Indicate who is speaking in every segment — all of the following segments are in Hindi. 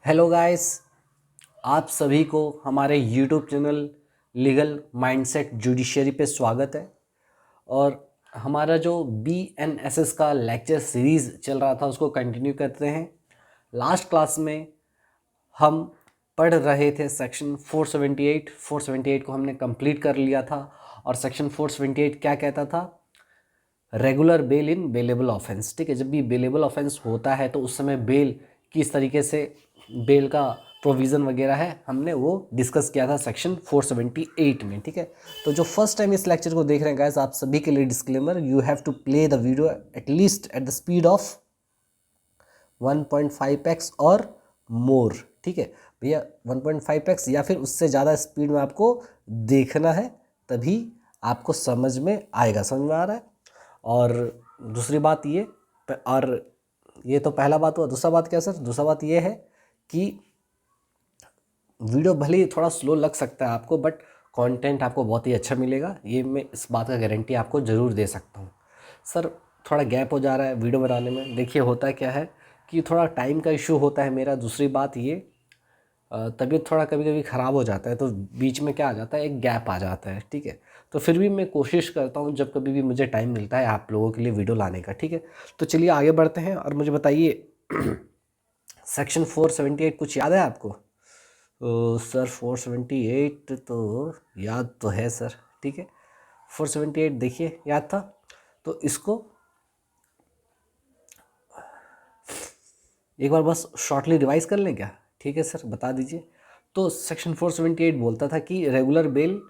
Speaker 1: हेलो गाइस, आप सभी को हमारे YouTube channel legal mindset judiciary पे स्वागत है। और हमारा जो BNSS का लेक्चर सीरीज़ चल रहा था उसको कंटिन्यू करते हैं। लास्ट क्लास में हम पढ़ रहे थे सेक्शन 478 को हमने कंप्लीट कर लिया था। और सेक्शन 478 क्या कहता था? रेगुलर बेल इन बेलेबल ऑफेंस। ठीक है, जब भी बेलेबल ऑफेंस होता है तो उस समय बेल किस तरीके से बेल का प्रोविज़न वगैरह है हमने वो डिस्कस किया था सेक्शन 478 में। ठीक है, तो जो फर्स्ट टाइम इस लेक्चर को देख रहे हैं गाइस, आप सभी के लिए disclaimer, you have to play the video at least at the speed of 1.5x और मोर। ठीक है भैया, 1.5x या फिर उससे ज़्यादा स्पीड में आपको देखना है, तभी आपको समझ में आएगा। समझ में आ रहा है? और दूसरी बात ये, और ये तो पहला बात हुआ। दूसरा बात क्या सर? दूसरा बात ये है कि वीडियो भले ही थोड़ा स्लो लग सकता है आपको, बट कंटेंट आपको बहुत ही अच्छा मिलेगा, ये मैं इस बात का गारंटी आपको ज़रूर दे सकता हूँ। सर थोड़ा गैप हो जा रहा है वीडियो बनाने में। देखिए होता क्या है कि थोड़ा टाइम का इशू होता है मेरा। दूसरी बात ये, तबीयत थोड़ा कभी कभी ख़राब हो जाता है, तो बीच में क्या आ जाता है, एक गैप आ जाता है। ठीक है, तो फिर भी मैं कोशिश करता हूँ जब कभी भी मुझे टाइम मिलता है आप लोगों के लिए वीडियो लाने का। ठीक है, तो चलिए आगे बढ़ते हैं और मुझे बताइए सेक्शन 478 कुछ याद है आपको? सर 478 तो याद तो है सर। ठीक है, 478 देखिए याद था, तो इसको एक बार बस शॉर्टली रिवाइज कर लें क्या? ठीक है सर, बता दीजिए। तो सेक्शन 478 बोलता था कि रेगुलर बेल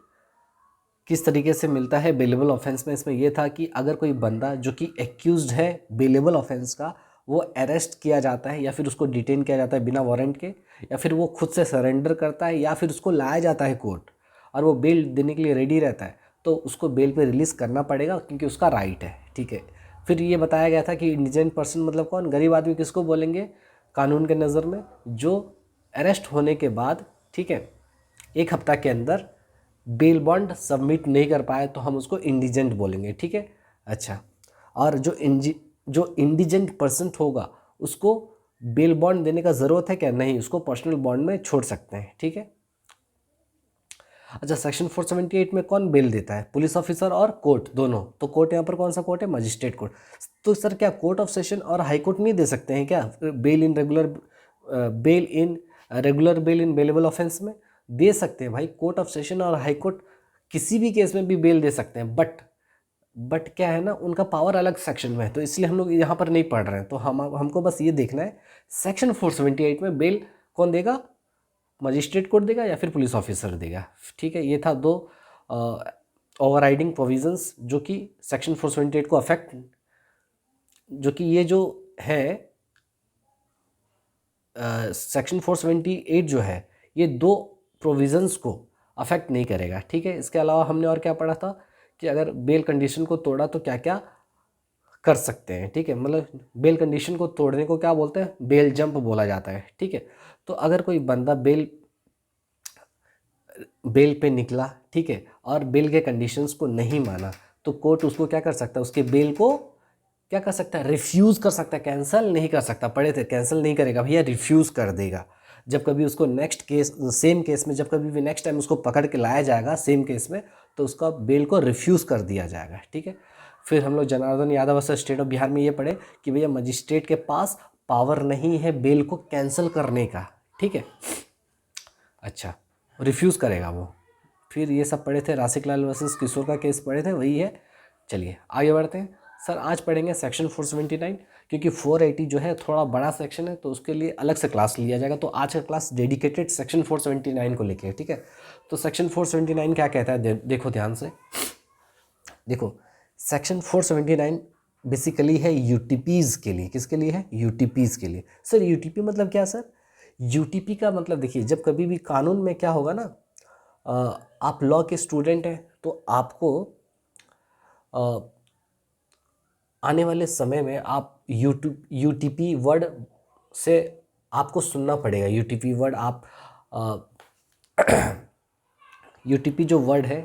Speaker 1: किस तरीके से मिलता है बेलेबल ऑफेंस में। इसमें यह था कि अगर कोई बंदा जो कि एक्यूज्ड है बेलेबल ऑफेंस का, वो अरेस्ट किया जाता है या फिर उसको डिटेन किया जाता है बिना वारंट के, या फिर वो खुद से सरेंडर करता है, या फिर उसको लाया जाता है कोर्ट और वो बेल देने के लिए रेडी रहता है, तो उसको बेल पे रिलीज़ करना पड़ेगा क्योंकि उसका राइट है। ठीक है, फिर ये बताया गया था कि इंडिजेंट पर्सन मतलब कौन? गरीब आदमी किसको बोलेंगे कानून के नज़र में? जो अरेस्ट होने के बाद, ठीक है, 1 हफ्ता के अंदर बेल बॉन्ड सबमिट नहीं कर पाए तो हम उसको इंडिजेंट बोलेंगे। ठीक है, अच्छा। और जो इंडिजेंट पर्सन होगा उसको बेल बॉन्ड देने का ज़रूरत है क्या? नहीं, उसको पर्सनल बॉन्ड में छोड़ सकते हैं। ठीक है, अच्छा। सेक्शन 478 में कौन बेल देता है? पुलिस ऑफिसर और कोर्ट दोनों। तो कोर्ट यहाँ पर कौन सा कोर्ट है? Magistrate court. तो सर क्या कोर्ट ऑफ सेशन और हाई कोर्ट नहीं दे सकते हैं क्या बेल इन बेलेबल ऑफेंस में? दे सकते हैं भाई। कोर्ट ऑफ सेशन और हाई कोर्ट किसी भी केस में भी बेल दे सकते हैं, बट क्या है ना, उनका पावर अलग सेक्शन में है, तो इसलिए हम लोग यहाँ पर नहीं पढ़ रहे हैं। तो हमको बस ये देखना है सेक्शन 478 में बेल कौन देगा? मजिस्ट्रेट कोर्ट देगा या फिर पुलिस ऑफिसर देगा। ठीक है, ये था दो ओवरराइडिंग प्रोविजंस जो कि सेक्शन 478 को अफेक्ट, जो कि ये जो है सेक्शन 478 जो है ये दो प्रोविजंस को अफेक्ट नहीं करेगा। ठीक है, इसके अलावा हमने और क्या पढ़ा था कि अगर बेल कंडीशन को तोड़ा तो क्या क्या कर सकते हैं। ठीक है, मतलब बेल कंडीशन को तोड़ने को क्या बोलते हैं? बेल जंप बोला जाता है। ठीक है, तो अगर कोई बंदा बेल पे निकला, ठीक है, और बेल के कंडीशंस को नहीं माना, तो कोर्ट उसको क्या कर सकता है? उसके बेल को क्या कर सकता है? रिफ्यूज़ कर सकता है, कैंसिल नहीं कर सकता। पढ़े थे, कैंसिल नहीं करेगा भैया, रिफ्यूज़ कर देगा। जब कभी उसको नेक्स्ट केस, सेम केस में जब कभी भी नेक्स्ट टाइम उसको पकड़ के लाया जाएगा सेम केस में, तो उसका बेल को रिफ्यूज़ कर दिया जाएगा। ठीक है, फिर हम लोग Janardan Yadav versus state of Bihar में ये पढ़े कि भैया मजिस्ट्रेट के पास पावर नहीं है बेल को कैंसिल करने का। ठीक है, अच्छा, रिफ्यूज़ करेगा वो। फिर ये सब पढ़े थे, राशिक लाल वर्सेस किशोर का केस पढ़े थे, वही है। चलिए आगे बढ़ते हैं। सर आज पढ़ेंगे सेक्शन 479, क्योंकि 480 जो है थोड़ा बड़ा सेक्शन है, तो उसके लिए अलग से क्लास लिया जाएगा। तो आज का क्लास डेडिकेटेड सेक्शन 479 को लेके है। ठीक है, तो सेक्शन 479 क्या कहता है? देखो ध्यान से देखो। सेक्शन 479 बेसिकली है यूटीपीज़ के लिए। किसके लिए है? यूटीपीज़ के लिए। सर यूटीपी मतलब क्या सर? यूटीपी का मतलब देखिए, जब कभी भी कानून में क्या होगा ना, आप लॉ के स्टूडेंट हैं तो आपको आने वाले समय में आप यूटीपी वर्ड से आपको सुनना पड़ेगा। यूटीपी वर्ड आप यूटीपी जो वर्ड है,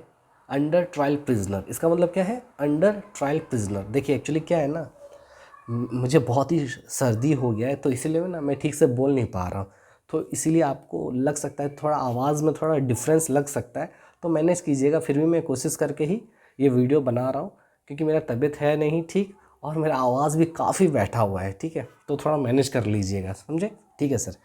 Speaker 1: अंडर ट्रायल प्रिजनर, इसका मतलब क्या है? Under trial prisoner. देखिए एक्चुअली क्या है ना, मुझे बहुत ही सर्दी हो गया है, तो इसीलिए ना मैं ठीक से बोल नहीं पा रहा हूँ। तो इसीलिए आपको लग सकता है थोड़ा आवाज़ में थोड़ा डिफरेंस लग सकता है, तो मैनेज कीजिएगा। फिर भी मैं कोशिश करके ही ये वीडियो बना रहा हूँ, क्योंकि मेरा तबीयत है नहीं ठीक और मेरा आवाज़ भी काफ़ी बैठा हुआ है, ठीक है, तो थोड़ा मैनेज कर लीजिएगा, समझे? ठीक है सर।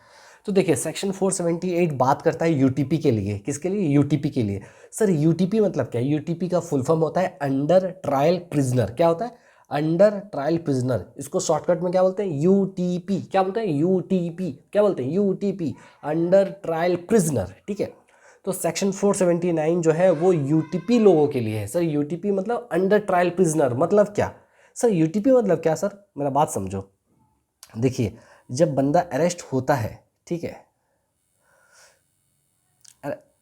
Speaker 1: तो देखिए सेक्शन 478 बात करता है यूटीपी के लिए। किसके लिए? यूटीपी के लिए। सर यूटीपी मतलब क्या है? यूटीपी का फुल फॉर्म होता है अंडर ट्रायल प्रिजनर। क्या होता है? Under trial prisoner. इसको शॉर्टकट में क्या बोलते हैं? यूटीपी। क्या बोलते हैं? यूटीपी। क्या बोलते हैं? यूटीपी, अंडर ट्रायल प्रिजनर, ठीक है। तो सेक्शन 479 जो है वो यूटीपी लोगों के लिए है। सर यूटीपी मतलब अंडर ट्रायल प्रिजनर मतलब क्या? सर यूटीपी मतलब क्या सर? मेरा बात समझो। देखिए जब बंदा अरेस्ट होता है, ठीक है,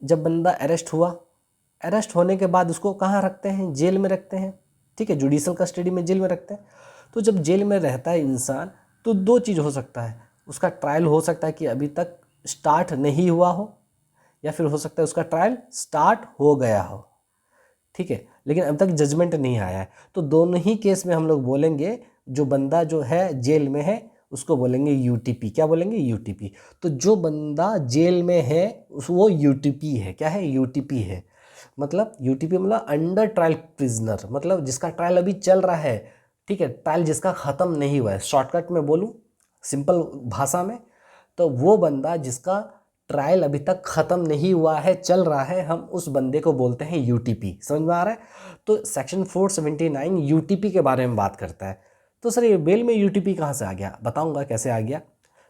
Speaker 1: जब बंदा अरेस्ट हुआ, अरेस्ट होने के बाद उसको कहाँ रखते हैं? जेल में रखते हैं, ठीक है, जुडिशल कस्टडी में जेल में रखते हैं। तो जब जेल में रहता है इंसान, तो दो चीज़ हो सकता है। उसका ट्रायल हो सकता है कि अभी तक स्टार्ट नहीं हुआ हो, या फिर हो सकता है उसका ट्रायल स्टार्ट हो गया हो, ठीक है, लेकिन अभी तक जजमेंट नहीं आया है। तो दोनों ही केस में हम लोग बोलेंगे जो बंदा जो है जेल में है उसको बोलेंगे यूटीपी। क्या बोलेंगे? यूटीपी। तो जो बंदा जेल में है वो यूटीपी है। क्या है? यूटीपी है। मतलब यूटीपी मतलब अंडर ट्रायल प्रिजनर, मतलब जिसका ट्रायल अभी चल रहा है, ठीक है, ट्रायल जिसका ख़त्म नहीं हुआ है। शॉर्टकट में बोलूँ, सिंपल भाषा में, तो वो बंदा जिसका ट्रायल अभी तक ख़त्म नहीं हुआ है, चल रहा है, हम उस बंदे को बोलते हैं यूटीपी। समझ में आ रहा है? तो सेक्शन 479 यूटीपी के बारे में बात करता है। तो सर ये बेल में यूटीपी कहाँ से आ गया? बताऊंगा कैसे आ गया।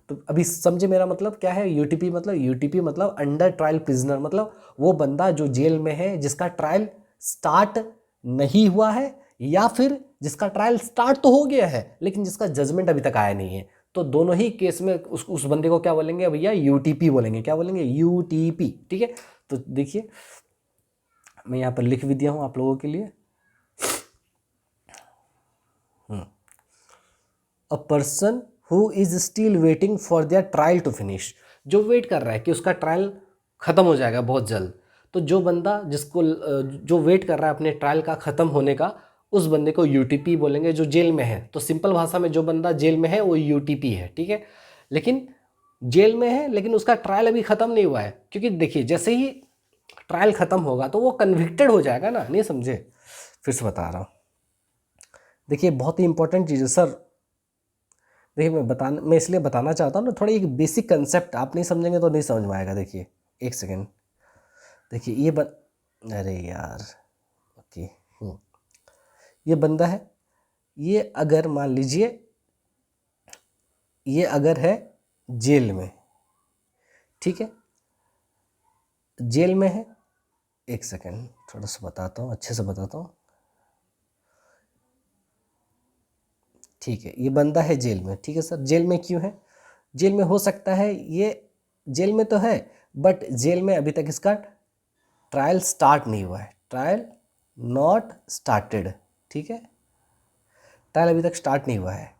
Speaker 1: तो अभी समझे मेरा मतलब क्या है? यूटीपी मतलब अंडर ट्रायल प्रिजनर, मतलब वो बंदा जो जेल में है जिसका ट्रायल स्टार्ट नहीं हुआ है, या फिर जिसका ट्रायल स्टार्ट तो हो गया है लेकिन जिसका जजमेंट अभी तक आया नहीं है। तो दोनों ही केस में उस बंदे को क्या बोलेंगे भैया? यूटीपी बोलेंगे। क्या बोलेंगे? यूटीपी, ठीक है। तो देखिए मैं यहाँ पर लिख भी दिया हूँ आप लोगों के लिए। A person who is still waiting for their trial to finish, जो वेट कर रहा है कि उसका ट्रायल ख़त्म हो जाएगा बहुत जल्द। तो जो बंदा जिसको जो वेट कर रहा है अपने ट्रायल का ख़त्म होने का, उस बंदे को यूटीपी बोलेंगे जो जेल में है। तो सिंपल भाषा में जो बंदा जेल में है वो यूटीपी है, ठीक है। लेकिन जेल में है लेकिन उसका ट्रायल अभी ख़त्म नहीं हुआ है, क्योंकि देखिए जैसे ही ट्रायल ख़त्म होगा तो वो कन्विक्टेड हो जाएगा ना, नहीं समझे? फिर से बता रहा हूँ, देखिए बहुत ही इंपॉर्टेंट चीज़ है सर। देखिए मैं इसलिए बताना चाहता हूँ ना, थोड़ी एक बेसिक कंसेप्ट आप नहीं समझेंगे तो नहीं समझ में आएगा। देखिए एक सेकेंड, देखिए अरे यार, ओके, ये बंदा है, ये अगर मान लीजिए ये अगर है जेल में, ठीक है, जेल में है। एक सेकेंड थोड़ा सा बताता हूँ, अच्छे से बताता हूँ, ठीक है। ये बंदा है जेल में, ठीक है सर। जेल में क्यों है? जेल में हो सकता है ये जेल में तो है, बट जेल में अभी तक इसका ट्रायल स्टार्ट नहीं हुआ है। ट्रायल नॉट स्टार्टेड, ठीक है, ट्रायल अभी तक स्टार्ट नहीं हुआ है,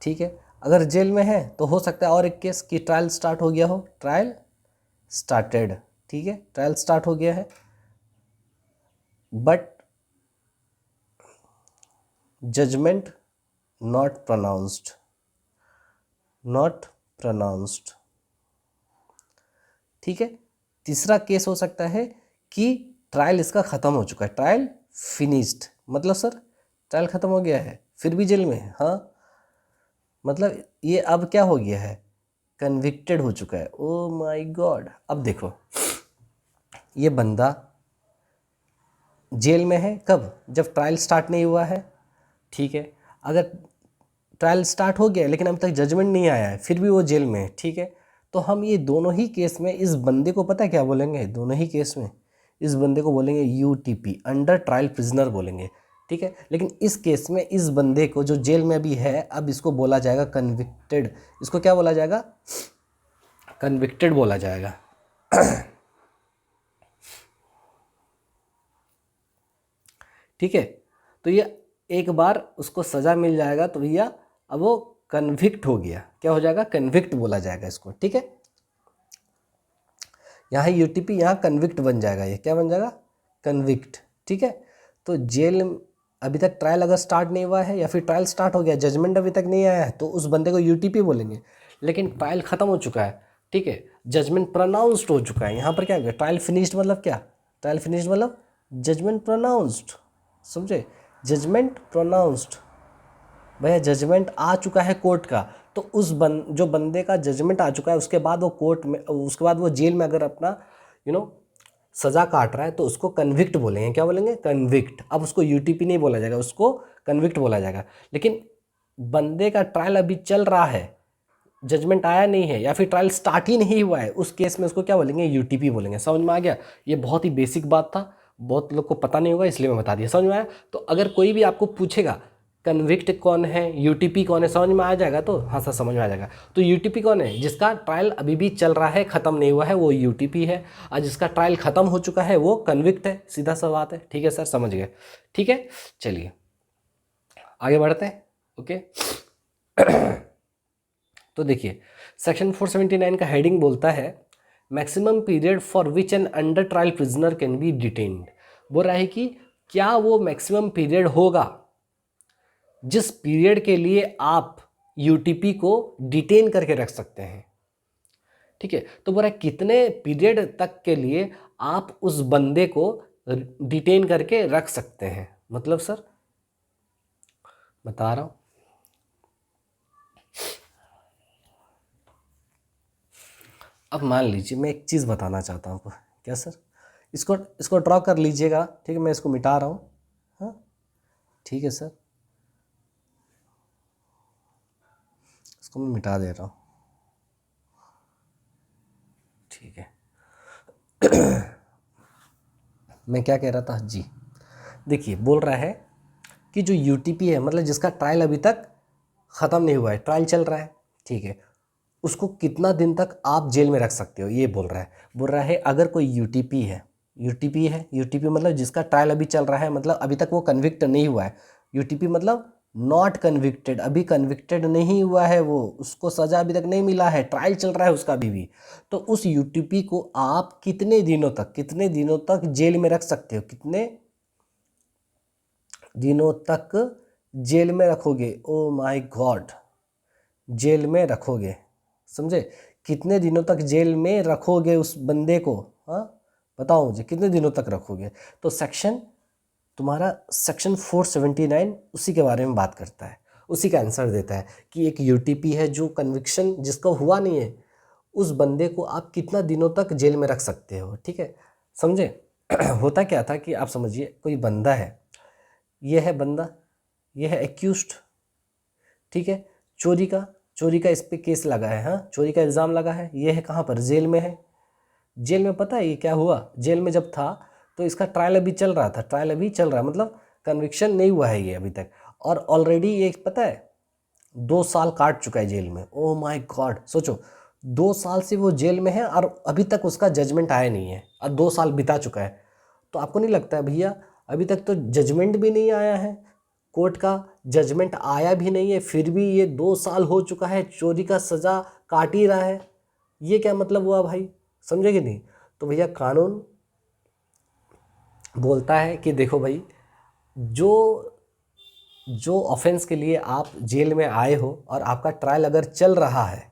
Speaker 1: ठीक है। अगर जेल में है तो हो सकता है और एक केस कि ट्रायल स्टार्ट हो गया हो, ट्रायल स्टार्टेड, ठीक है, ट्रायल स्टार्ट हो गया है but judgement not pronounced, not pronounced, ठीक है। तीसरा केस हो सकता है कि ट्रायल इसका ख़त्म हो चुका है, ट्रायल फिनिश्ड, मतलब सर ट्रायल ख़त्म हो गया है फिर भी जेल में है, हाँ, मतलब ये अब क्या हो गया है? कन्विक्टेड हो चुका है। ओ माय गॉड। अब देखो ये बंदा जेल में है कब? जब ट्रायल स्टार्ट नहीं हुआ है, ठीक है। अगर ट्रायल स्टार्ट हो गया लेकिन अभी तक जजमेंट नहीं आया है फिर भी वो जेल में है, ठीक है। तो हम ये दोनों ही केस में इस बंदे को पता है क्या बोलेंगे? दोनों ही केस में इस बंदे को बोलेंगे यूटीपी, अंडर ट्रायल प्रिजनर बोलेंगे, ठीक है। लेकिन इस केस में इस बंदे को जो जेल में अभी है, अब इसको बोला जाएगा कन्विक्टेड। इसको क्या बोला जाएगा? कन्विक्टेड बोला जाएगा। ठीक है। तो ये एक बार उसको सज़ा मिल जाएगा तो भैया अब वो कन्विक्ट हो गया। क्या हो जाएगा? कन्विक्ट बोला जाएगा इसको, ठीक है। यहाँ यूटीपी, यहाँ कन्विक्ट बन जाएगा। ये क्या बन जाएगा? कन्विक्ट, ठीक है। तो जेल अभी तक ट्रायल अगर स्टार्ट नहीं हुआ है या फिर ट्रायल स्टार्ट हो गया, जजमेंट अभी तक नहीं आया है, तो उस बंदे को यूटीपी बोलेंगे। लेकिन ट्रायल ख़त्म हो चुका है ठीक है, जजमेंट प्रोनाउंस्ड हो चुका है। यहाँ पर क्या हो गया, ट्रायल फिनिश्ड मतलब क्या, ट्रायल फिनिश्ड मतलब जजमेंट प्रोनाउंस्ड, समझे, जजमेंट प्रोनाउंस्ड, भैया जजमेंट आ चुका है कोर्ट का, तो उस जो बंदे का जजमेंट आ चुका है उसके बाद वो कोर्ट में, उसके बाद वो जेल में अगर अपना सज़ा काट रहा है तो उसको कन्विक्ट बोलेंगे। क्या बोलेंगे, कन्विक्ट। अब उसको यूटीपी नहीं बोला जाएगा, उसको कन्विक्ट बोला जाएगा। लेकिन बंदे का ट्रायल अभी चल रहा है, जजमेंट आया नहीं है या फिर ट्रायल स्टार्ट ही नहीं हुआ है, उस केस में उसको क्या बोलेंगे, यूटीपी बोलेंगे। समझ में आ गया, ये बहुत ही बेसिक बात था, बहुत लोग को पता नहीं होगा इसलिए मैं बता दिया। समझ में आया। तो अगर कोई भी आपको पूछेगा कन्विक्ट कौन है, यूटीपी कौन है, समझ में आ जाएगा तो हाँ सर समझ में आ जाएगा। तो यूटीपी कौन है, जिसका ट्रायल अभी भी चल रहा है, ख़त्म नहीं हुआ है, वो यूटीपी है। और जिसका ट्रायल ख़त्म हो चुका है वो कन्विक्ट है, सीधा सा बात है। ठीक है सर, समझ गए। ठीक है, चलिए आगे बढ़ते हैं। ओके तो देखिए सेक्शन 479 का हेडिंग बोलता है maximum period for which N under trial prisoner can B detained. बोल रहा है कि क्या वो मैक्सिमम पीरियड होगा जिस पीरियड के लिए आप यूटीपी को डिटेन करके रख सकते हैं। ठीक है, तो बोल रहा है कितने पीरियड तक के लिए आप उस बंदे को डिटेन करके रख सकते हैं। मतलब सर बता रहा हूं, अब मान लीजिए मैं एक चीज़ बताना चाहता हूँ आपको। क्या सर, इसको ड्रॉ कर लीजिएगा। ठीक है, मैं इसको मिटा रहा हूँ। हाँ ठीक है सर, इसको मैं मिटा दे रहा हूँ। ठीक है मैं क्या कह रहा था जी, देखिए बोल रहा है कि जो यूटीपी है, मतलब जिसका ट्रायल अभी तक ख़त्म नहीं हुआ है, ट्रायल चल रहा है, ठीक है, उसको कितना दिन तक आप जेल में रख सकते हो, ये बोल रहा है। बोल रहा है अगर कोई यूटीपी है, यूटीपी मतलब जिसका ट्रायल अभी चल रहा है, मतलब अभी तक वो कन्विक्ट नहीं हुआ है। यूटीपी मतलब नॉट कन्विक्टेड, अभी कन्विक्टेड नहीं हुआ है वो, उसको सज़ा अभी तक नहीं मिला है, ट्रायल चल रहा है उसका अभी भी। तो उस यूटीपी को आप कितने दिनों तक जेल में रख सकते हो, कितने दिनों तक जेल में रखोगे। ओ माय गॉड, जेल में रखोगे, समझे, कितने दिनों तक जेल में रखोगे उस बंदे को। हाँ बताओ मुझे कितने दिनों तक रखोगे। तो तुम्हारा सेक्शन 479 उसी के बारे में बात करता है, उसी का आंसर देता है कि एक यूटीपी है जो कन्विक्शन जिसका हुआ नहीं है, उस बंदे को आप कितना दिनों तक जेल में रख सकते हो। ठीक है, समझे होता क्या था कि आप समझिए कोई बंदा है, ये है बंदा, ये है एक्यूज्ड, ठीक है, चोरी का इस पे केस लगा है, हाँ चोरी का इल्ज़ाम लगा है, ये है कहाँ पर, जेल में है। जेल में पता है ये क्या हुआ, जेल में जब था तो इसका ट्रायल अभी चल रहा था, ट्रायल अभी चल रहा है, मतलब कन्विक्शन नहीं हुआ है ये अभी तक, और ऑलरेडी ये पता है 2 साल काट चुका है जेल में। ओह माय गॉड, सोचो 2 साल से वो जेल में है और अभी तक उसका जजमेंट आया नहीं है, और 2 साल बिता चुका है। तो आपको नहीं लगता है भैया अभी तक तो जजमेंट भी नहीं आया है, कोर्ट का जजमेंट आया भी नहीं है, फिर भी ये 2 साल हो चुका है, चोरी का सज़ा काट ही रहा है, ये क्या मतलब हुआ भाई, समझे कि नहीं। तो भैया कानून बोलता है कि देखो भाई, जो ऑफेंस के लिए आप जेल में आए हो और आपका ट्रायल अगर चल रहा है,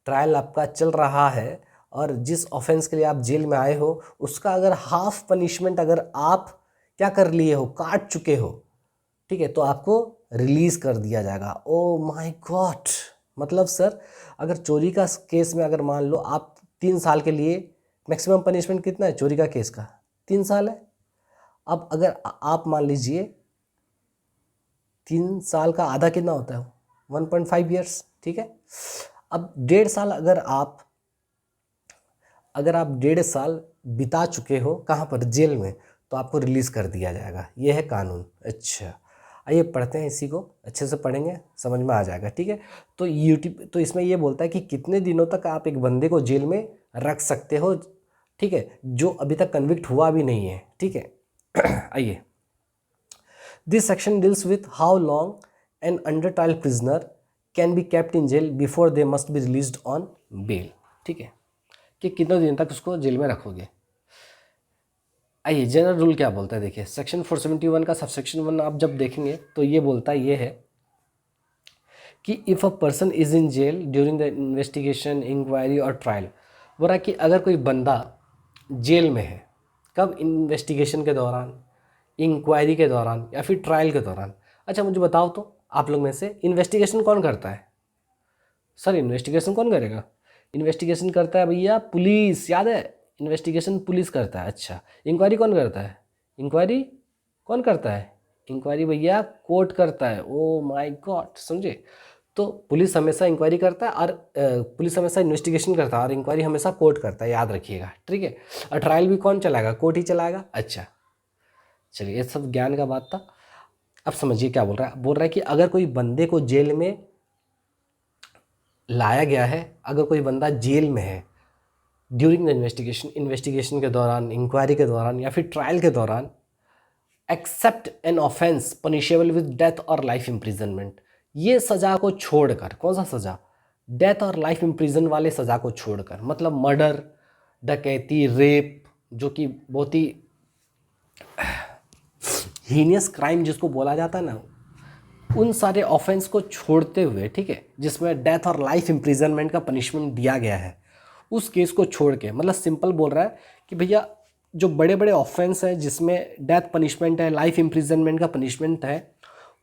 Speaker 1: ट्रायल आपका चल रहा है, और जिस ऑफेंस के लिए आप जेल में आए हो उसका अगर हाफ पनिशमेंट अगर आप क्या कर लिए हो, काट चुके हो, ठीक है, तो आपको रिलीज़ कर दिया जाएगा। ओ माय गॉड, मतलब सर अगर चोरी का केस में अगर मान लो आप 3 साल के लिए, मैक्सिमम पनिशमेंट कितना है चोरी का केस का, 3 साल है। अब अगर आप मान लीजिए 3 साल का आधा कितना होता है, 1.5 ईयर्स, ठीक है। अब 1.5 साल अगर आप 1.5 साल बिता चुके हो कहाँ पर, जेल में, तो आपको रिलीज़ कर दिया जाएगा। ये है कानून। अच्छा आइए पढ़ते हैं, इसी को अच्छे से पढ़ेंगे समझ में आ जाएगा। ठीक है, तो यूट्यूब तो इसमें ये बोलता है कि कितने दिनों तक आप एक बंदे को जेल में रख सकते हो, ठीक है, जो अभी तक कन्विक्ट हुआ भी नहीं है। ठीक है आइए, this section deals with how long an under trial prisoner can be kept in jail before they must be released on bail. ठीक है, कि कितने दिन तक उसको जेल में रखोगे। आइए जनरल रूल क्या बोलता है, देखिए सेक्शन 471 का सबसेक्शन 1 आप जब देखेंगे तो ये बोलता है, ये है कि if a person is in jail during the investigation, inquiry और ट्रायल। बोल रहा है कि अगर कोई बंदा जेल में है, कब? इन्वेस्टिगेशन के दौरान, इंक्वायरी के दौरान या फिर ट्रायल के दौरान। अच्छा मुझे बताओ तो आप लोग में से इन्वेस्टिगेशन कौन करता है? सर इन्वेस्टिगेशन कौन करेगा? इन्वेस्टिगेशन करता है भैया पुलिस, याद है? इन्वेस्टिगेशन पुलिस करता है। अच्छा इंक्वायरी कौन करता है? इंक्वायरी कौन करता है? इंक्वायरी भैया कोर्ट करता है। ओ माय गॉड, समझे? तो पुलिस हमेशा इंक्वायरी करता है और पुलिस हमेशा इन्वेस्टिगेशन करता है और इंक्वायरी हमेशा कोर्ट करता है, याद रखिएगा, ठीक है। और ट्रायल भी कौन चलाएगा? कोर्ट ही चलाएगा। अच्छा चलिए, ये सब ज्ञान का बात था। अब समझिए क्या बोल रहा है। बोल रहा है कि अगर कोई बंदे को जेल में लाया गया है, अगर कोई बंदा जेल में है ड्यूरिंग द इन्वेस्टिगेशन के दौरान, इंक्वायरी के दौरान या फिर ट्रायल के दौरान, except an offence punishable with death और लाइफ इम्प्रिजनमेंट, ये सज़ा को छोड़कर, कौन सा सज़ा? डेथ और लाइफ इम्प्रिजन वाले सज़ा को छोड़कर, मतलब मर्डर, डकैती, रेप, जो कि बहुत ही हीनियस क्राइम जिसको बोला जाता है ना, उन सारे ऑफेंस को छोड़ते हुए, ठीक है, जिसमें डेथ और लाइफ इम्प्रिजनमेंट का पनिशमेंट दिया गया है, उस केस को छोड़ के, मतलब सिंपल बोल रहा है कि भैया जो बड़े बड़े ऑफेंस हैं जिसमें डेथ पनिशमेंट है, लाइफ इम्प्रिजनमेंट का पनिशमेंट है,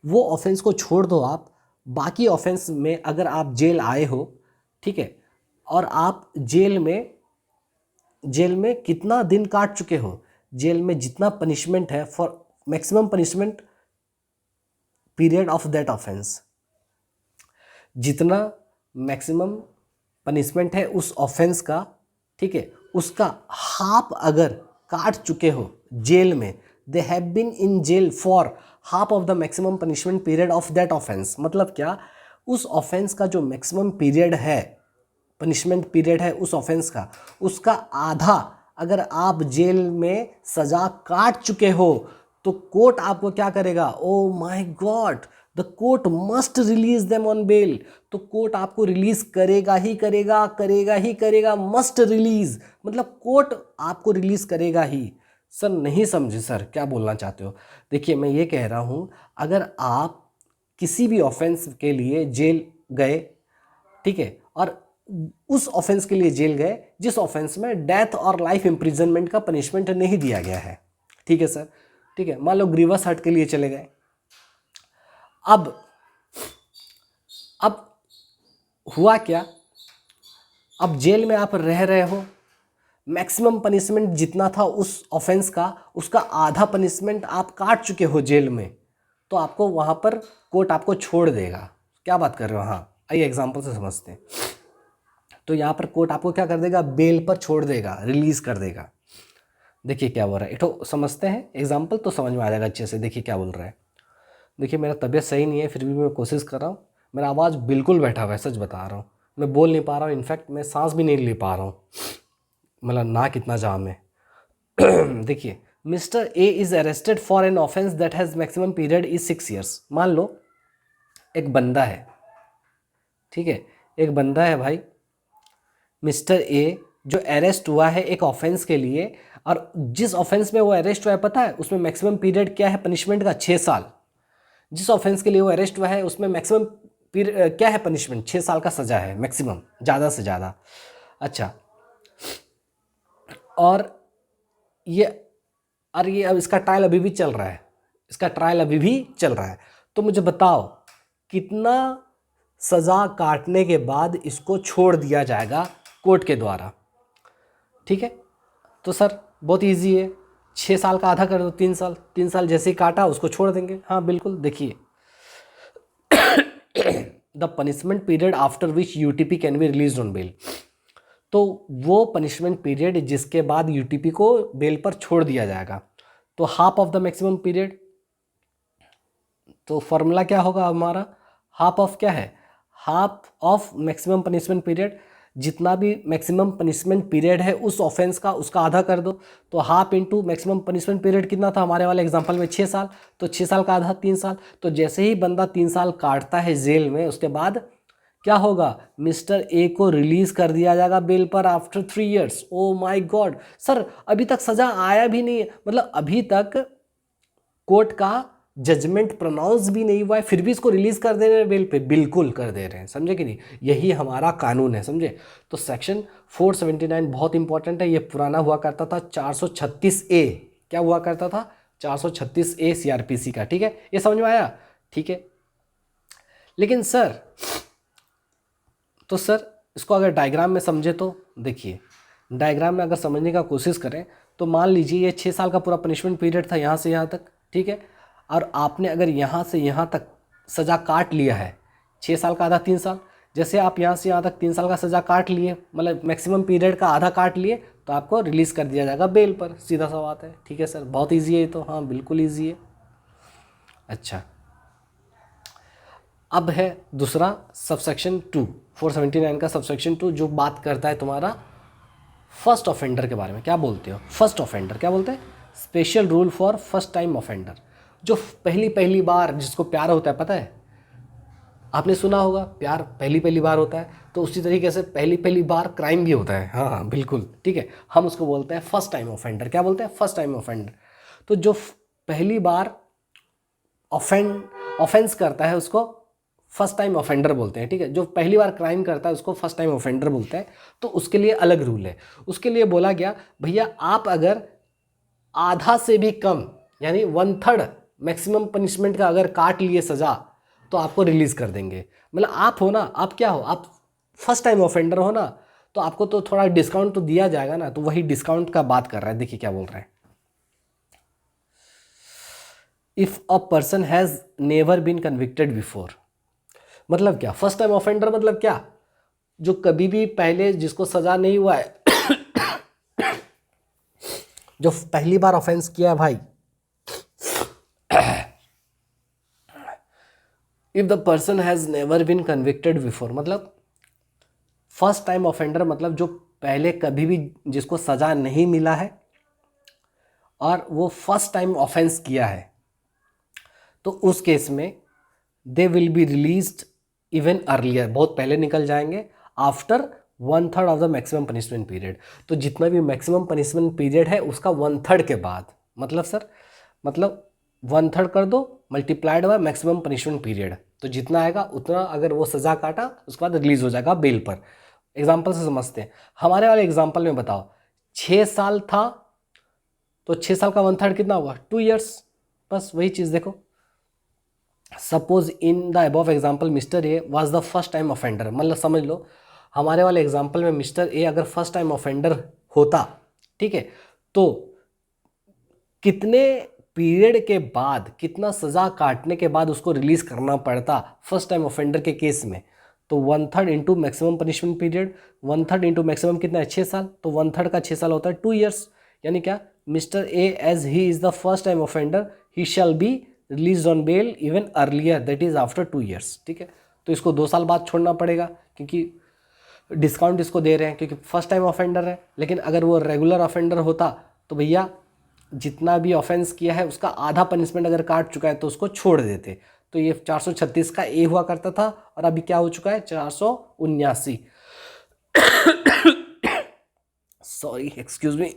Speaker 1: वो ऑफेंस को छोड़ दो आप। बाकी ऑफेंस में अगर आप जेल आए हो, ठीक है, और आप जेल में कितना दिन काट चुके हो, जेल में जितना पनिशमेंट है for maximum punishment period of that offence, जितना मैक्सिमम पनिशमेंट है उस ऑफेंस का, ठीक है, उसका हाफ अगर काट चुके हो जेल में, they have been in jail for half of the maximum punishment period of that offence. मतलब क्या? उस ऑफेंस का जो मैक्सिमम पीरियड है, पनिशमेंट पीरियड है उस ऑफेंस का, उसका आधा अगर आप जेल में सज़ा काट चुके हो तो कोर्ट आपको क्या करेगा? Oh my God, the court must release them on bail. तो कोर्ट आपको रिलीज करेगा ही करेगा, करेगा ही करेगा, मस्ट रिलीज, मतलब कोर्ट आपको रिलीज करेगा ही। सर नहीं समझे सर, क्या बोलना चाहते हो? देखिए मैं ये कह रहा हूँ, अगर आप किसी भी ऑफेंस के लिए जेल गए, ठीक है, और उस ऑफेंस के लिए जेल गए जिस ऑफेंस में डेथ और लाइफ इम्प्रिजनमेंट का पनिशमेंट नहीं दिया गया है, ठीक है सर, ठीक है, मान लो ग्रीवस हर्ट के लिए चले गए। अब हुआ क्या? अब जेल में आप रह रहे हो, मैक्सिमम पनिशमेंट जितना था उस ऑफेंस का, उसका आधा पनिशमेंट आप काट चुके हो जेल में, तो आपको वहाँ पर कोर्ट आपको छोड़ देगा। क्या बात कर रहे हो? हाँ आइए एग्जाम्पल से समझते हैं। तो यहाँ पर कोर्ट आपको क्या कर देगा? बेल पर छोड़ देगा, रिलीज कर देगा। देखिए क्या बोल रहा है, एक तो समझते हैं एग्जाम्पल तो समझ में आ जाएगा अच्छे से। देखिए क्या बोल रहा है। देखिए मेरा तबीयत सही नहीं है, फिर भी मैं कोशिश कर रहा हूँ। मेरा आवाज़ बिल्कुल बैठा हुआ है, सच बता रहा हूँ। मैं बोल नहीं पा रहा हूँ, इनफैक्ट मैं सांस भी नहीं ले पा रहा हूँ, मतलब नाक इतना जाम है। देखिए, mister A is arrested for an offence that has maximum period is 6 years। मान लो एक बंदा है, ठीक है, एक बंदा है भाई, मिस्टर ए, जो अरेस्ट हुआ है एक ऑफेंस के लिए, और जिस ऑफेंस में वो अरेस्ट हुआ है पता है उसमें मैक्सिमम पीरियड क्या है पनिशमेंट का? 6 साल। जिस ऑफेंस के लिए वो अरेस्ट हुआ है उसमें मैक्सिमम क्या है पनिशमेंट? 6 साल का सज़ा है मैक्सिमम, ज़्यादा से ज़्यादा। अच्छा, और ये अब इसका ट्रायल अभी भी चल रहा है, इसका ट्रायल अभी भी चल रहा है। तो मुझे बताओ कितना सज़ा काटने के बाद इसको छोड़ दिया जाएगा कोर्ट के द्वारा? ठीक है, तो सर बहुत इजी है, 6 साल का आधा कर दो, 3 साल। 3 साल जैसे ही काटा उसको छोड़ देंगे। हाँ बिल्कुल, देखिए the punishment period after which UTP can be released on bail. तो वो पनिशमेंट पीरियड जिसके बाद यूटीपी को बेल पर छोड़ दिया जाएगा, तो half of the maximum period. तो फॉर्मूला क्या होगा हमारा? हाफ ऑफ क्या है? Half of maximum punishment period, जितना भी मैक्सिमम पनिशमेंट पीरियड है उस ऑफेंस का, उसका आधा कर दो। तो half into maximum punishment period कितना था हमारे वाले एग्जांपल में? 6 साल। तो 6 साल का आधा 3 साल। तो जैसे ही बंदा 3 साल काटता है जेल में, उसके बाद क्या होगा? मिस्टर ए को रिलीज कर दिया जाएगा बेल पर after 3 years। O my God sir, अभी तक सज़ा आया भी नहीं है, मतलब अभी तक कोर्ट का जजमेंट प्रोनाउंस भी नहीं हुआ है फिर भी इसको रिलीज कर दे रहे हैं बेल पे, बिल्कुल कर दे रहे हैं, समझे कि नहीं, यही हमारा कानून है, समझे। तो सेक्शन 479 बहुत इंपॉर्टेंट है, ये पुराना हुआ करता था 436A, क्या हुआ करता था 436A CRPC का, ठीक है, ये समझ में आया, ठीक है। लेकिन सर, तो सर इसको अगर डायग्राम में समझे तो देखिए, डायग्राम में अगर समझने का कोशिश करें तो मान लीजिए ये 6 साल का पूरा पनिशमेंट पीरियड था यहाँ से यहाँ तक, ठीक है, और आपने अगर यहाँ से यहाँ तक सज़ा काट लिया है, 6 साल का आधा 3 साल, जैसे आप यहाँ से यहाँ तक 3 साल का सज़ा काट लिए, मतलब मैक्सिमम पीरियड का आधा काट लिए, तो आपको रिलीज़ कर दिया जाएगा बेल पर, सीधा सा बात है, ठीक है सर, बहुत ईजी है ये तो, हाँ बिल्कुल ईजी है। अच्छा, अब है दूसरा सबसेक्शन 2, 479 का सबसेक्शन 2, जो बात करता है तुम्हारा फर्स्ट ऑफेंडर के बारे में। क्या बोलते हो फर्स्ट ऑफेंडर, क्या बोलते हैं, special rule for first time offender, जो पहली बार जिसको प्यार होता है, पता है, आपने सुना होगा प्यार पहली बार होता है, तो उसी तरीके से पहली बार क्राइम भी होता है, हाँ हाँ बिल्कुल, ठीक है, हम उसको बोलते हैं फर्स्ट टाइम ऑफेंडर। क्या बोलते हैं, फर्स्ट टाइम ऑफेंडर। तो जो पहली बार ऑफेंस करता है उसको फर्स्ट टाइम ऑफेंडर बोलते हैं, ठीक है, जो पहली बार क्राइम करता है उसको फर्स्ट टाइम ऑफेंडर बोलते हैं। तो उसके लिए अलग रूल है, उसके लिए बोला गया भैया आप अगर आधा से भी कम यानी 1/3 मैक्सिमम पनिशमेंट का अगर काट लिए सज़ा तो आपको रिलीज़ कर देंगे। मतलब आप हो ना, आप क्या हो, आप फर्स्ट टाइम ऑफेंडर हो ना, तो आपको तो थोड़ा डिस्काउंट तो दिया जाएगा ना, तो वही डिस्काउंट का बात कर रहा है। देखिए क्या बोल रहा है, if a person has never been convicted before, मतलब क्या, फर्स्ट टाइम ऑफेंडर मतलब क्या, जो कभी भी पहले जिसको सज़ा नहीं हुआ है, जो पहली बार ऑफेंस किया है भाई, if the person has never been convicted before, मतलब फर्स्ट टाइम ऑफेंडर मतलब जो पहले कभी भी जिसको सज़ा नहीं मिला है और वो फर्स्ट टाइम ऑफेंस किया है, तो उस केस में they will be released even earlier, बहुत पहले निकल जाएंगे, after 1/3 of the maximum punishment period. तो जितना भी मैक्सिमम पनिशमेंट पीरियड है उसका 1/3 के बाद, मतलब सर, मतलब 1/3 कर दो multiplied by maximum punishment period, तो जितना आएगा उतना अगर वो सज़ा काटा उसके बाद रिलीज हो जाएगा बेल पर। एग्जाम्पल से समझते हैं, हमारे वाले एग्जाम्पल में बताओ 6 साल था तो 6 साल का 1/3 कितना हुआ, 2 ईयर्स, बस वही चीज़ देखो। Suppose in the above example mister A was the first time offender, मतलब समझ लो हमारे वाले एग्जाम्पल में मिस्टर ए अगर फर्स्ट टाइम ऑफेंडर होता, ठीक है, तो कितने पीरियड के बाद, कितना सज़ा काटने के बाद उसको रिलीज़ करना पड़ता फर्स्ट टाइम ऑफेंडर के केस में, तो 1/3 into maximum punishment period, 1/3 into maximum कितना है 6 साल, तो 1/3 का 6 साल होता है 2 ईयर्स, यानी क्या, mister A as he is the first time offender he shall be released on bail even earlier that is after 2 years, ठीक है। तो इसको 2 साल बाद छोड़ना पड़ेगा क्योंकि डिस्काउंट इसको दे रहे हैं क्योंकि फर्स्ट टाइम ऑफेंडर है। लेकिन अगर वो रेगुलर ऑफेंडर होता तो भैया जितना भी ऑफेंस किया है उसका आधा पनिशमेंट अगर काट चुका है तो उसको छोड़ देते। तो ये 436 का ए हुआ करता था और अभी क्या हो चुका है 479, सॉरी एक्सक्यूज मी।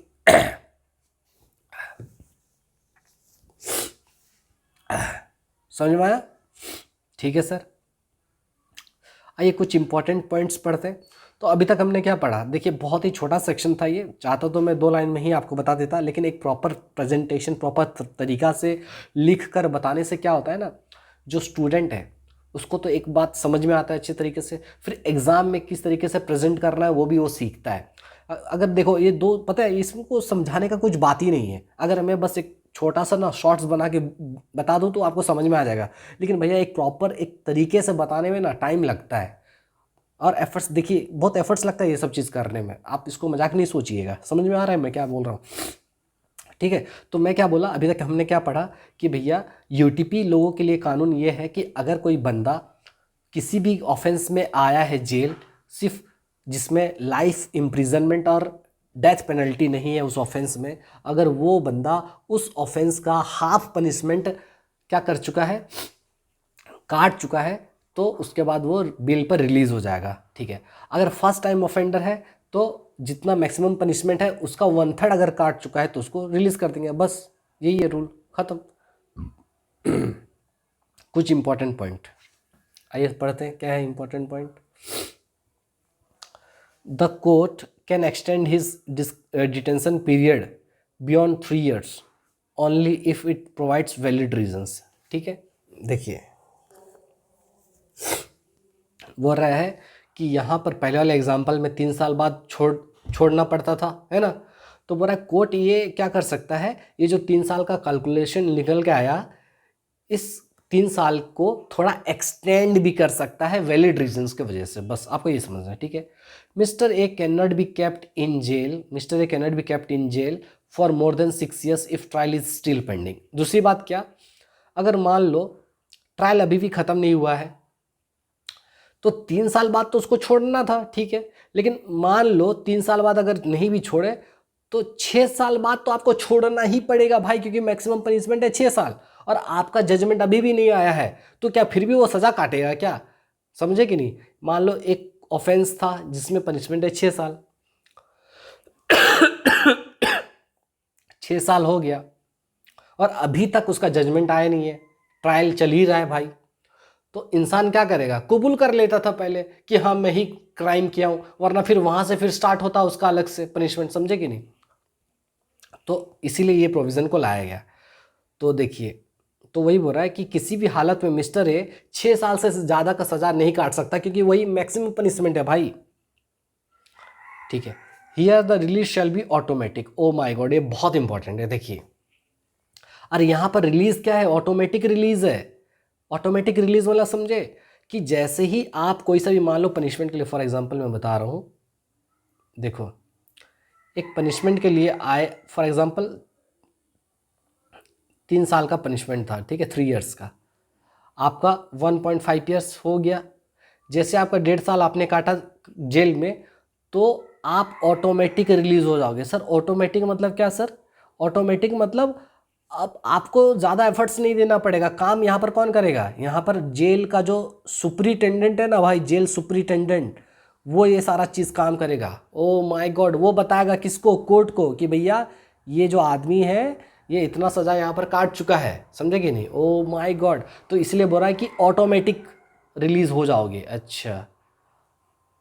Speaker 1: समझ में आया, ठीक है सर। आइए कुछ इंपॉर्टेंट पॉइंट्स पढ़ते हैं। तो अभी तक हमने क्या पढ़ा, देखिए बहुत ही छोटा सेक्शन था ये, चाहता तो मैं 2 लाइन में ही आपको बता देता, लेकिन एक प्रॉपर प्रेजेंटेशन प्रॉपर तरीका से लिख कर बताने से क्या होता है ना, जो स्टूडेंट है उसको तो एक बात समझ में आता है अच्छे तरीके से, फिर एग्ज़ाम में किस तरीके से प्रेजेंट करना है वो भी वो सीखता है। अगर देखो ये दो, पता है इसको समझाने का कुछ बात ही नहीं है, अगर मैं बस एक छोटा सा ना शॉर्ट्स बना के बता दूँ तो आपको समझ में आ जाएगा, लेकिन भैया एक प्रॉपर एक तरीके से बताने में ना टाइम लगता है और एफर्ट्स, देखिए बहुत एफर्ट्स लगता है ये सब चीज़ करने में, आप इसको मजाक नहीं सोचिएगा। समझ में आ रहा है मैं क्या बोल रहा हूँ, ठीक है। तो मैं क्या बोला, अभी तक हमने क्या पढ़ा कि भैया यूटीपी लोगों के लिए कानून ये है कि अगर कोई बंदा किसी भी ऑफेंस में आया है जेल, सिर्फ जिसमें लाइफ इम्प्रिजनमेंट और डेथ पेनल्टी नहीं है उस ऑफेंस में, अगर वो बंदा उस ऑफेंस का हाफ पनिशमेंट क्या कर चुका है, काट चुका है, तो उसके बाद वो बेल पर रिलीज़ हो जाएगा, ठीक है। अगर फर्स्ट टाइम ऑफेंडर है तो जितना मैक्सिमम पनिशमेंट है उसका 1/3 अगर काट चुका है तो उसको रिलीज़ कर देंगे, बस यही है रूल, ख़त्म। कुछ इंपॉर्टेंट पॉइंट आइए पढ़ते हैं, क्या है important point. The court can extend his detention period beyond 3 years only if it provides valid reasons. ठीक है, देखिए बोल रहा है कि यहाँ पर पहले वाले एग्जाम्पल में 3 साल बाद छोड़ना पड़ता था, है ना। तो बोल रहा है कोर्ट ये क्या कर सकता है, ये जो 3 साल का कैलकुलेशन निकल के आया, इस 3 साल को थोड़ा एक्सटेंड भी कर सकता है वैलिड रीजंस के वजह से। बस आपको ये समझना है, ठीक है। Mister A can not be kept in jail, mister A can not be kept in jail for more than 6 years if trial is still pending. दूसरी बात क्या, अगर मान लो ट्रायल अभी भी खत्म नहीं हुआ है तो 3 साल बाद तो उसको छोड़ना था, ठीक है। लेकिन मान लो 3 साल बाद अगर नहीं भी छोड़े तो 6 साल बाद तो आपको छोड़ना ही पड़ेगा भाई, क्योंकि मैक्सिमम पनिशमेंट है 6 साल और आपका जजमेंट अभी भी नहीं आया है, तो क्या फिर भी वो सज़ा काटेगा क्या? समझे कि नहीं। मान लो एक ऑफेंस था जिसमें पनिशमेंट है 6 साल, 6 साल हो गया और अभी तक उसका जजमेंट आया नहीं है, ट्रायल चल ही रहा है भाई, तो इंसान क्या करेगा, कबूल कर लेता था पहले कि हाँ मैं ही क्राइम किया हूँ, वरना फिर वहाँ से फिर स्टार्ट होता उसका अलग से पनिशमेंट, समझे कि नहीं। तो इसीलिए ये प्रोविज़न को लाया गया। तो देखिए, तो वही बोल रहा है कि किसी भी हालत में मिस्टर ए 6 साल से ज़्यादा का सज़ा नहीं काट सकता, क्योंकि वही मैक्सिमम पनिशमेंट है भाई, ठीक है। Here the release shall be automatic. O my God, ये बहुत इंपॉर्टेंट है, देखिए। अरे यहाँ पर रिलीज क्या है, ऑटोमेटिक रिलीज है। ऑटोमेटिक रिलीज वाला समझे कि जैसे ही आप कोई सा भी मान लो पनिशमेंट के लिए, फॉर एग्जांपल मैं बता रहा हूँ, देखो एक पनिशमेंट के लिए आए, फॉर एग्जांपल 3 साल का पनिशमेंट था, ठीक है, 3 years का, आपका 1.5 years हो गया। जैसे आपका 1.5 साल आपने काटा जेल में, तो आप ऑटोमेटिक रिलीज हो जाओगे। सर ऑटोमेटिक मतलब क्या सर? ऑटोमेटिक मतलब अब आपको ज़्यादा एफर्ट्स नहीं देना पड़ेगा, काम यहाँ पर कौन करेगा, यहाँ पर जेल का जो सुपरिटेंडेंट है ना भाई, जेल सुपरिटेंडेंट, वो ये सारा चीज़ काम करेगा। ओ माय गॉड, वो बताएगा किसको, कोर्ट को, कि भैया ये जो आदमी है ये इतना सज़ा यहाँ पर काट चुका है, समझे कि नहीं। ओ माय गॉड, तो इसलिए बोल रहा है कि ऑटोमेटिक रिलीज़ हो जाओगे। अच्छा,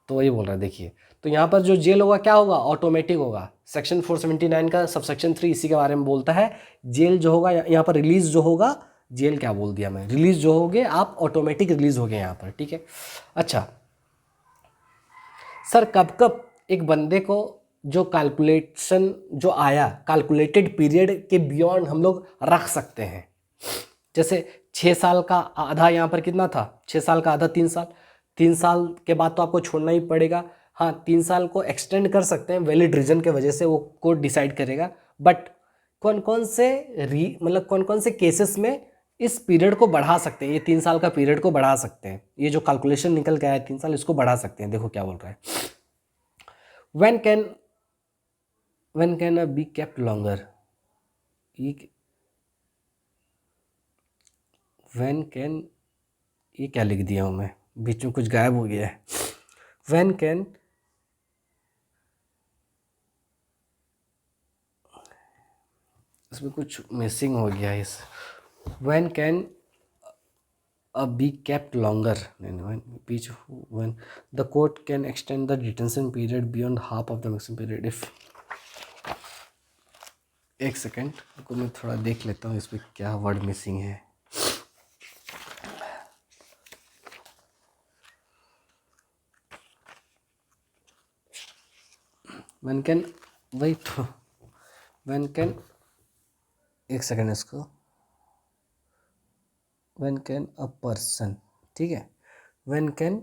Speaker 1: तो वही बोल रहा है, देखिए। तो यहाँ पर जो जेल होगा क्या होगा, ऑटोमेटिक होगा। सेक्शन 479 का सबसेक्शन 3 इसी के बारे में बोलता है। जेल जो होगा यहाँ पर, रिलीज़ जो होगा, जेल क्या बोल दिया मैं, रिलीज़ जो होगे आप, ऑटोमेटिक रिलीज़ हो गए यहाँ पर, ठीक है। अच्छा सर, कब कब एक बंदे को जो कैलकुलेशन जो आया, कैलकुलेटेड पीरियड के बियॉन्ड हम लोग रख सकते हैं। जैसे 6 साल का आधा यहाँ पर कितना था, 6 साल का आधा 3 साल, 3 साल के बाद तो आपको छोड़ना ही पड़ेगा। हाँ, 3 साल को एक्सटेंड कर सकते हैं वैलिड रीजन के वजह से, वो कोर्ट डिसाइड करेगा। बट कौन कौन से मतलब कौन कौन से केसेस में इस पीरियड को बढ़ा सकते हैं, ये 3 साल का पीरियड को बढ़ा सकते हैं, ये जो कैलकुलेशन निकल के आया 3 साल, इसको बढ़ा सकते हैं। देखो क्या बोल रहा है, when can be kept longer, when can, ये क्या लिख दिया हूँ मैं, बीच में कुछ गायब हो गया है। व्हेन कैन, इसमें कुछ मिसिंग हो गया है इस, when can be kept longer, beach, when the court can extend the detention period beyond half of the maximum period if. एक सेकेंड को मैं थोड़ा देख लेता हूँ इसमें क्या वर्ड मिसिंग है। व्हेन कैन, वही तो, व्हेन कैन, एक सेकेंड इसको, व्हेन कैन अ पर्सन, ठीक है, व्हेन कैन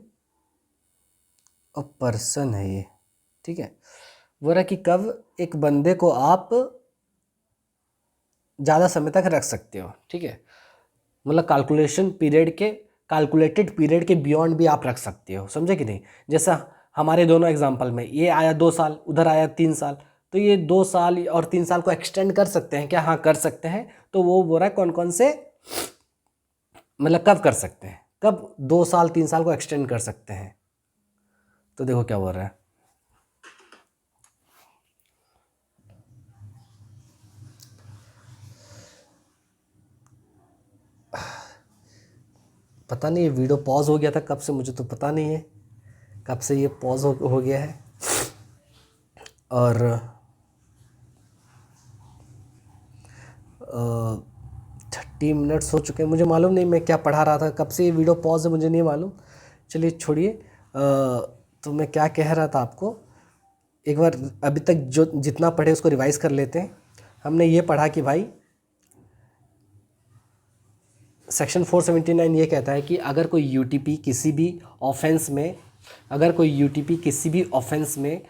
Speaker 1: अ पर्सन है ये, ठीक है। वो रहा कि कब एक बंदे को आप ज़्यादा समय तक रख सकते हो, ठीक है। मतलब कैलकुलेशन पीरियड के, कैलकुलेटेड पीरियड के बियॉन्ड भी आप रख सकते हो, समझे कि नहीं। जैसा हमारे दोनों एग्जांपल में, ये आया 2 साल, उधर आया 3 साल, तो ये 2 साल और 3 साल को एक्सटेंड कर सकते हैं क्या? हाँ कर सकते हैं। तो वो बोल रहा है कौन कौन से, मतलब कब कर सकते हैं, कब 2 साल 3 साल को एक्सटेंड कर सकते हैं। तो देखो क्या बोल रहा है, पता नहीं ये वीडियो पॉज हो गया था कब से, मुझे तो पता नहीं है कब से ये पॉज हो गया है। और 30 मिनट्स हो चुके हैं, मुझे मालूम नहीं मैं क्या पढ़ा रहा था, कब से ये वीडियो पॉज है मुझे नहीं मालूम। चलिए छोड़िए। तो मैं क्या कह रहा था आपको, एक बार अभी तक जो जितना पढ़े उसको रिवाइज़ कर लेते हैं। हमने ये पढ़ा कि भाई सेक्शन 479 ये कहता है कि अगर कोई यूटीपी किसी भी ऑफेंस में, अगर कोई यूटीपी किसी भी ऑफेंस में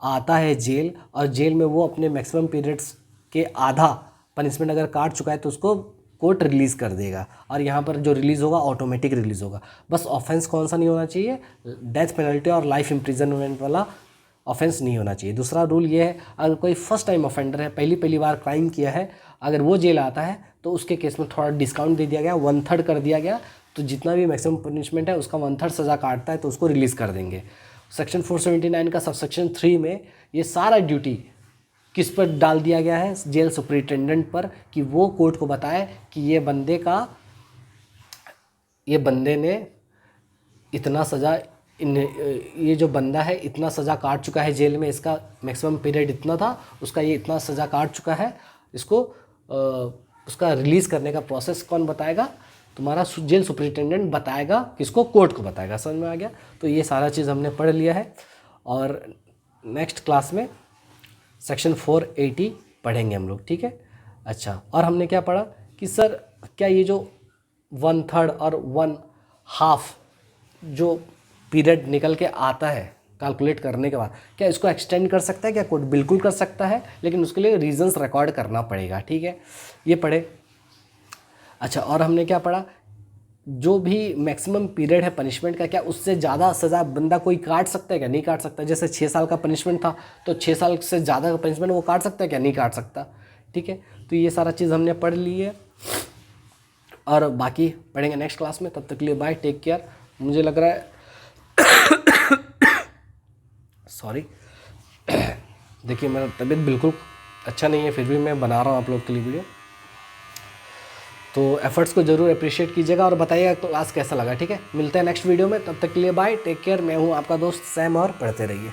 Speaker 1: आता है जेल, और जेल में वो अपने मैक्सिमम पीरियड्स के आधा पनिशमेंट अगर काट चुका है तो उसको कोर्ट रिलीज़ कर देगा। और यहाँ पर जो रिलीज़ होगा ऑटोमेटिक रिलीज़ होगा। बस ऑफेंस कौन सा नहीं होना चाहिए, डेथ पेनल्टी और लाइफ इम्प्रिजनमेंट वाला ऑफेंस नहीं होना चाहिए। दूसरा रूल ये है, अगर कोई फर्स्ट टाइम ऑफेंडर है, पहली बार क्राइम किया है, अगर वो जेल आता है तो उसके केस में थोड़ा डिस्काउंट दे दिया गया, 1/3 कर दिया गया, तो जितना भी मैक्सिमम पनिशमेंट है उसका 1/3 सज़ा काटता है तो उसको रिलीज़ कर देंगे। सेक्शन 479 का सबसेक्शन 3 में ये सारा ड्यूटी किस पर डाल दिया गया है, जेल सुपरिटेंडेंट पर, कि वो कोर्ट को बताए कि ये बंदे ने इतना सज़ा, ये जो बंदा है इतना सज़ा काट चुका है जेल में, इसका मैक्सिमम पीरियड इतना था, उसका ये इतना सज़ा काट चुका है, इसको उसका रिलीज़ करने का प्रोसेस कौन बताएगा, तुम्हारा जेल सुपरिटेंडेंट बताएगा, किसको, कोर्ट को बताएगा। समझ में आ गया। तो ये सारा चीज़ हमने पढ़ लिया है और नेक्स्ट क्लास में सेक्शन 480 पढ़ेंगे हम लोग, ठीक है। अच्छा, और हमने क्या पढ़ा कि सर क्या ये जो 1/3 और 1/2 जो पीरियड निकल के आता है कैलकुलेट करने के बाद, क्या इसको एक्सटेंड कर सकता है क्या कोर्ट? बिल्कुल कर सकता है, लेकिन उसके लिए रीजंस रिकॉर्ड करना पड़ेगा, ठीक है। ये पढ़े। अच्छा, और हमने क्या पढ़ा, जो भी मैक्सिमम पीरियड है पनिशमेंट का, क्या उससे ज़्यादा सज़ा बंदा कोई काट सकता है क्या? नहीं काट सकता। जैसे 6 साल का पनिशमेंट था तो 6 साल से ज़्यादा का पनिशमेंट वो काट सकता है क्या? नहीं काट सकता, ठीक है। तो ये सारा चीज़ हमने पढ़ ली है और बाकी पढ़ेंगे नेक्स्ट क्लास में। तब तक के लिए बाय, टेक केयर। मुझे लग रहा है सॉरी देखिए मेरा तबीयत बिल्कुल अच्छा नहीं है, फिर भी मैं बना रहा हूँ आप लोग के लिए वीडियो। तो एफर्ट्स को ज़रूर अप्रिशिएट कीजिएगा और बताइएगा क्लास कैसा लगा, ठीक है। मिलते हैं नेक्स्ट वीडियो में, तब तक के लिए बाय, टेक केयर। मैं हूँ आपका दोस्त सैम और पढ़ते रहिए।